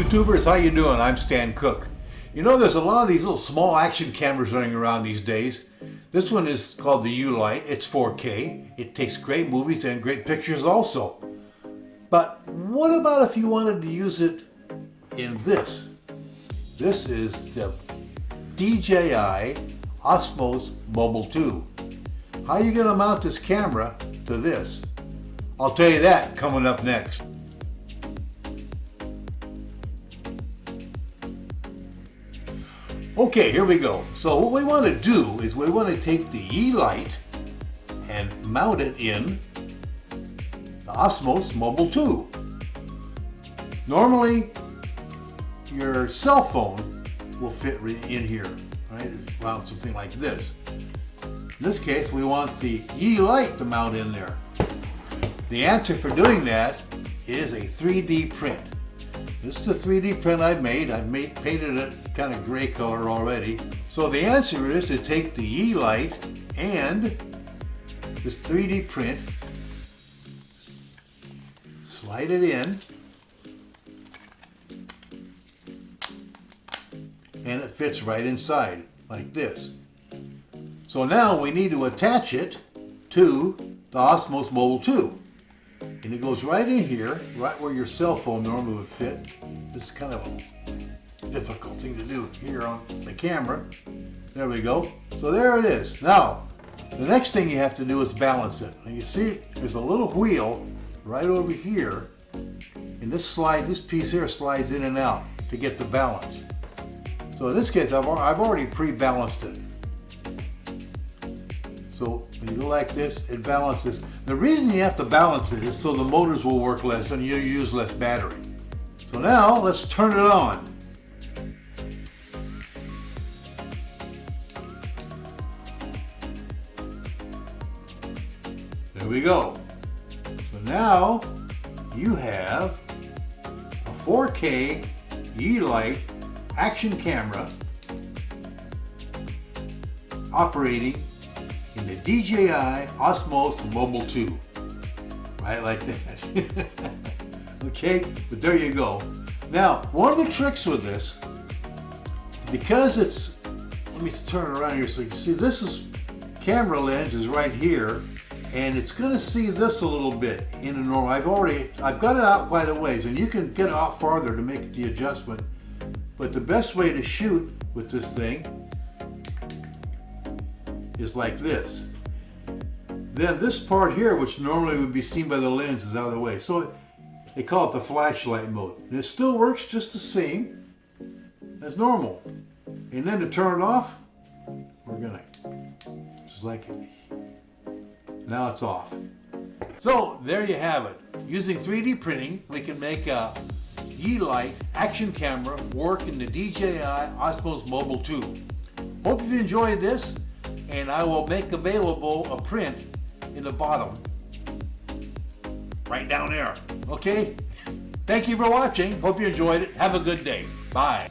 YouTubers, how you doing? I'm Stan Cook. You know, there's a lot of these little small action cameras running around these days. This one is called the Lite. It's 4K. It takes great movies and great pictures also. But what about if you wanted to use it in this? This is the DJI Osma Mobile 2. How are you going to mount this camera to this? I'll tell you that coming up next. Okay, here we go. So what we want to do is we want to take the Lite and mount it in the Osma Mobile 2. Normally, your cell phone will fit in here, right? Around something like this. In this case, we want the Lite to mount in there. The answer for doing that is a 3D print. This is a 3D print I've made. Painted it kind of gray color already. So the answer is to take the Lite and this 3D print, slide it in, and it fits right inside like this. So now we need to attach it to the Osma Mobile 2. And it goes right in here, right where your cell phone normally would fit. This is kind of a difficult thing to do here on the camera. There we go. So there it is. Now, the next thing you have to do is balance it. Now you see there's a little wheel right over here. And this piece here slides in and out to get the balance. So in this case, I've already pre-balanced it. So when you go like this, it balances. The reason you have to balance it is so the motors will work less and you use less battery. So now let's turn it on. There we go. So now you have a 4K Lite action camera operating in the DJI Osma Mobile 2. Right like that. Okay, but there you go. Now, one of the tricks with this, because it's, let me turn it around here so you can see, this is, camera lens is right here, and it's gonna see this a little bit in a normal. I've got it out quite a ways, and you can get it out farther to make the adjustment. But the best way to shoot with this thing is like this. Then this part here, which normally would be seen by the lens, is out of the way. So they call it the flashlight mode. And it still works just the same as normal. And then to turn it off, we're gonna, just like it. Now it's off. So there you have it. Using 3D printing, we can make a Lite action camera work in the DJI Osma Mobile 2. Hope you enjoyed this, and I will make available a print in the bottom, right down there. Okay? Thank you for watching. Hope you enjoyed it. Have a good day. Bye.